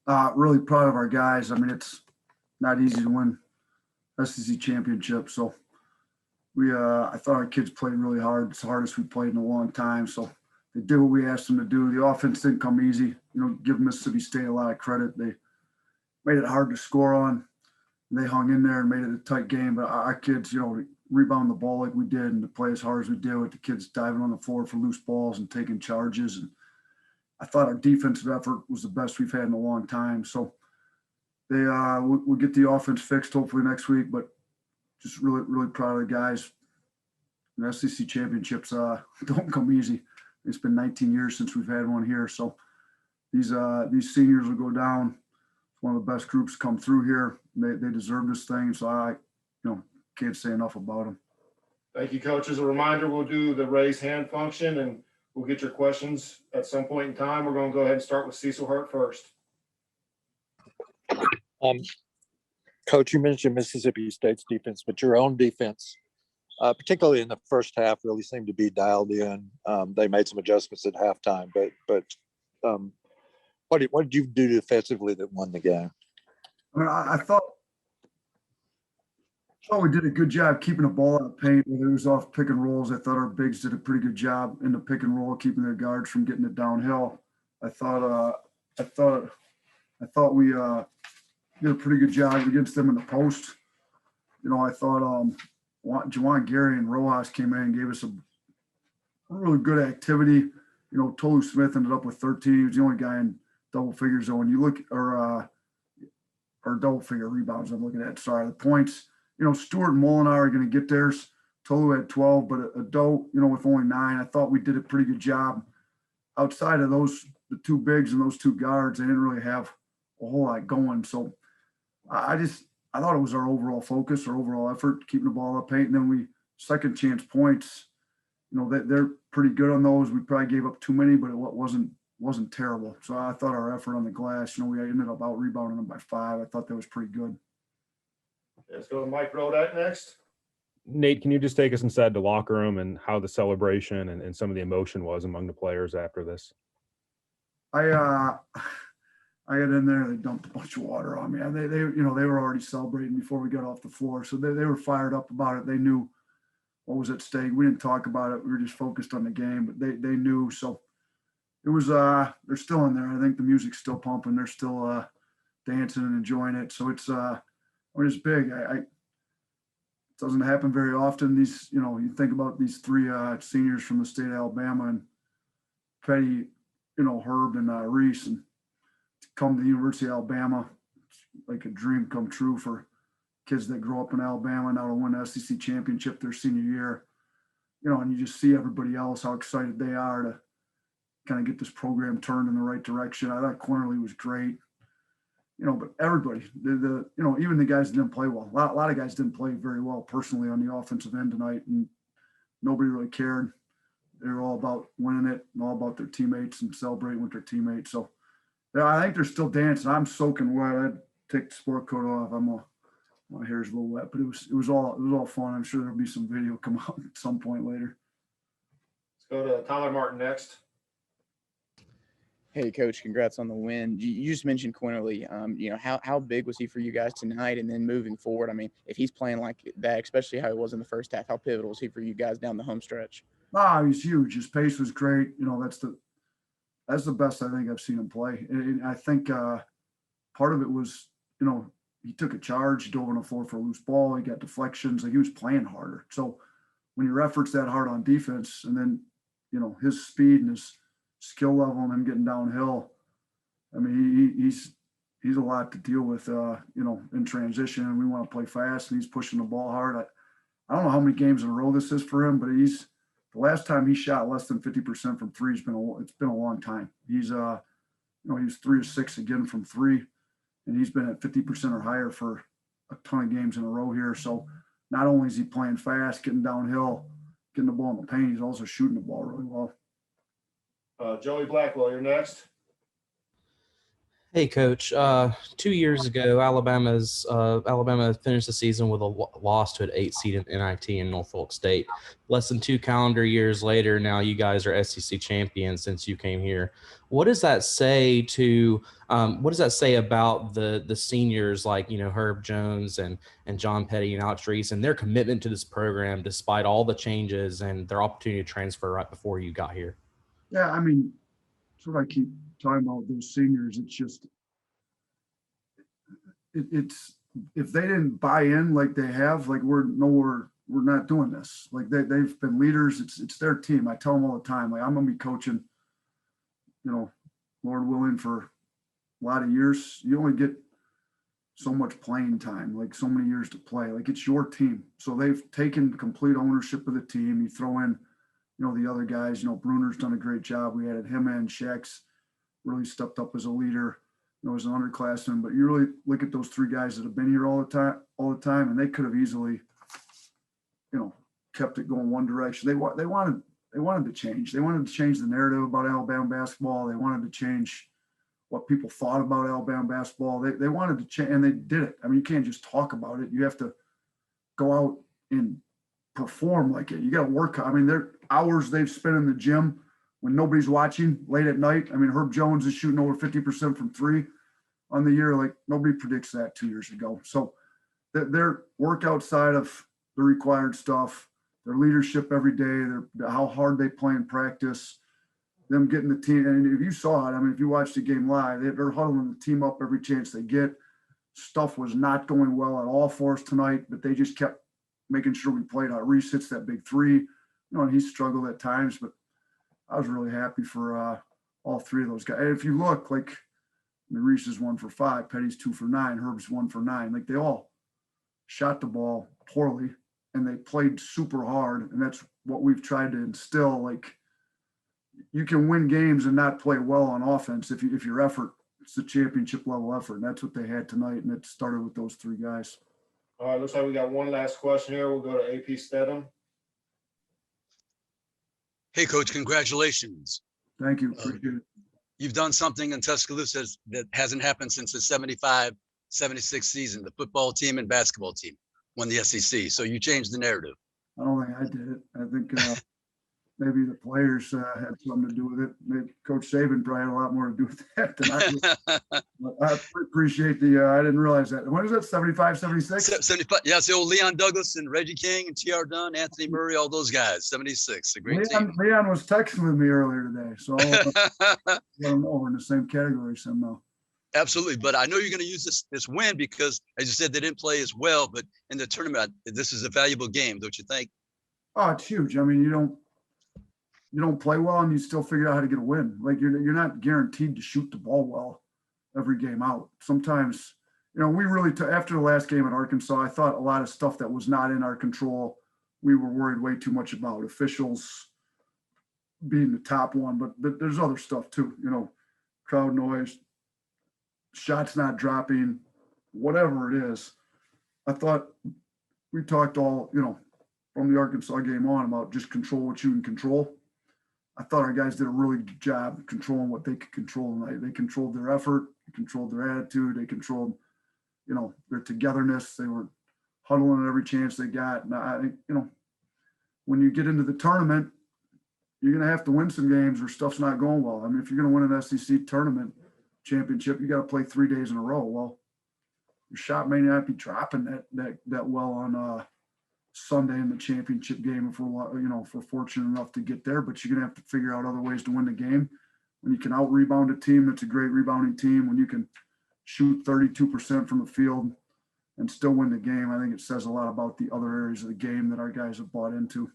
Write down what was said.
Really proud of our guys. I mean, it's not easy to win SEC championship. So I thought our kids played really hard. It's the hardest we played in a long time. So they did what we asked them to do. The offense didn't come easy. Give Mississippi State a lot of credit. They made it hard to score on. They hung in there and made it a tight game. But our kids, to rebound the ball like we did and to play as hard as we did with the kids diving on the floor for loose balls and taking charges. And I thought our defensive effort was the best we've had in a long time. So we'll get the offense fixed hopefully next week. But just really, really proud of the guys. The SEC championships don't come easy. It's been 19 years since we've had one here. So these seniors will go down. It's one of the best groups come through here. They deserve this thing. So I can't say enough about them. Thank you, Coach. As a reminder, we'll do the raise hand function and we'll get your questions at some point in time. We're going to go ahead and start with Cecil Hurt first. Coach, you mentioned Mississippi State's defense, but your own defense, particularly in the first half, really seemed to be dialed in. They made some adjustments at halftime, but what did you do defensively that won the game? I mean, I thought we did a good job keeping the ball out of paint. Whether it was off pick and rolls, I thought our bigs did a pretty good job in the pick and roll, keeping their guards from getting it downhill. I thought we did a pretty good job against them in the post. I thought Juwan Gary and Rojas came in and gave us a really good activity. Tolu Smith ended up with 13. He was the only guy in double figures. So when you look or double figure rebounds, I'm looking at. Sorry, the points. Stewart and Molinar are going to get theirs. Tolu had 12, but Ado, with only 9. I thought we did a pretty good job. Outside of the two bigs and those two guards, they didn't really have a whole lot going. So I thought it was our overall focus, our overall effort, keeping the ball up paint. And then we second chance points, they're pretty good on those. We probably gave up too many, but it wasn't terrible. So I thought our effort on the glass, we ended up out rebounding them by 5. I thought that was pretty good. Let's go to Mike Rodat next. Nate, can you just take us inside the locker room and how the celebration and some of the emotion was among the players after this? I got in there. They dumped a bunch of water on me. They were already celebrating before we got off the floor, so they were fired up about it. They knew what was at stake. We didn't talk about it. We were just focused on the game, but they knew. So it was. They're still in there. I think the music's still pumping. They're still dancing and enjoying it. So it's it's big. It doesn't happen very often. These, you think about these 3 seniors from the state of Alabama and Petty, Herb and Reese, and to come to the University of Alabama, it's like a dream come true for kids that grow up in Alabama now to win the SEC championship their senior year. And you just see everybody else, how excited they are to kind of get this program turned in the right direction. I thought Quinly was great. But everybody, even the guys that didn't play well. A lot of guys didn't play very well personally on the offensive end tonight, and nobody really cared. They were all about winning it and all about their teammates and celebrating with their teammates. So, I think they're still dancing. I'm soaking wet. I'd take the sport coat off. My hair's a little wet, but it was all fun. I'm sure there'll be some video come out at some point later. Let's go to Tyler Martin next. Hey, Coach, congrats on the win. You just mentioned Quinly. How big was he for you guys tonight? And then moving forward, I mean, if he's playing like that, especially how he was in the first half, how pivotal is he for you guys down the home stretch? He's huge. His pace was great. That's the best I think I've seen him play. And I think part of it was, he took a charge, he dove on the floor for a loose ball, he got deflections, like he was playing harder. So when your effort's that hard on defense, and then, his speed and his skill level and him getting downhill, I mean, he's a lot to deal with, in transition, and we want to play fast, and he's pushing the ball hard. I don't know how many games in a row this is for him, but the last time he shot less than 50% from 3, it's been a long time. He's he was 3 of 6 again from 3, and he's been at 50% or higher for a ton of games in a row here. So not only is he playing fast, getting downhill, getting the ball in the paint, he's also shooting the ball really well. Joey Blackwell, you're next. Hey, Coach. 2 years ago, Alabama finished the season with a loss to an 8 seed in NIT in Norfolk State. Less than 2 calendar years later, now you guys are SEC champions since you came here. What does that say about the seniors like Herb Jones and John Petty and Alex Reese and their commitment to this program despite all the changes and their opportunity to transfer right before you got here? Yeah, I mean, that's what I keep talking about with those seniors. It's just, it's, if they didn't buy in like they have, like we're not doing this. Like they've been leaders. It's their team. I tell them all the time, like I'm going to be coaching, Lord willing, for a lot of years. You only get so much playing time, like so many years to play. Like it's your team. So they've taken complete ownership of the team. You throw in, the other guys, Bruner's done a great job. We added him in. Shaq's really stepped up as a leader, as an underclassman. But you really look at those 3 guys that have been here all the time, and they could have easily, kept it going one direction. They wanted to change. They wanted to change the narrative about Alabama basketball. They wanted to change what people thought about Alabama basketball. They wanted to change, and they did it. I mean, you can't just talk about it. You have to go out and perform like it. You got to work. I mean, they're hours they've spent in the gym when nobody's watching late at night. I mean, Herb Jones is shooting over 50% from 3 on the year. Like nobody predicts that 2 years ago. So their work outside of the required stuff, their leadership every day, how hard they play in practice, them getting the team. And if you saw it, I mean, if you watched the game live, they're huddling the team up every chance they get. Stuff was not going well at all for us tonight, but they just kept making sure we played out. Reese hits that big 3, and he struggled at times, but I was really happy for all 3 of those guys. And if you look, like, Reese is 1 for 5, Petty's 2 for 9, Herb's 1 for 9. Like they all shot the ball poorly, and they played super hard, and that's what we've tried to instill. Like you can win games and not play well on offense if your effort, it's the championship level effort, and that's what they had tonight, and it started with those 3 guys. All right, looks like we got one last question here. We'll go to AP Stedham. Hey, Coach, congratulations. Thank you. Appreciate it. You've done something in Tuscaloosa that hasn't happened since the 75-76 season. The football team and basketball team won the SEC. So you changed the narrative. I don't think I did it. I think maybe the players had something to do with it. Maybe Coach Saban probably had a lot more to do with that than I did. I appreciate I didn't realize that. When is that, 75, 76? 75. Yeah, it's the old Leon Douglas and Reggie King and T.R. Dunn, Anthony Murray, all those guys. 76, a great team. Leon was texting with me earlier today, so I'll let him know we're in the same category somehow. Absolutely, but I know you're going to use this win because, as you said, they didn't play as well, but in the tournament, this is a valuable game, don't you think? Oh, it's huge. I mean, you don't play well and you still figure out how to get a win. Like you're not guaranteed to shoot the ball well every game out. Sometimes, we really, after the last game at Arkansas, I thought a lot of stuff that was not in our control, we were worried way too much about. Officials being the top one, but there's other stuff too, crowd noise, shots not dropping, whatever it is. I thought we talked all, from the Arkansas game on about just control what you can control. I thought our guys did a really good job of controlling what they could control tonight. They controlled their effort, they controlled their attitude, they controlled, their togetherness. They were huddling at every chance they got. And I think, when you get into the tournament, you're going to have to win some games where stuff's not going well. I mean, if you're going to win an SEC tournament championship, you got to play 3 days in a row. Well, your shot may not be dropping that well on Sunday in the championship game if we're fortunate enough to get there, but you're gonna have to figure out other ways to win the game. When you can out rebound a team that's a great rebounding team, when you can shoot 32% from the field and still win the game, I think it says a lot about the other areas of the game that our guys have bought into.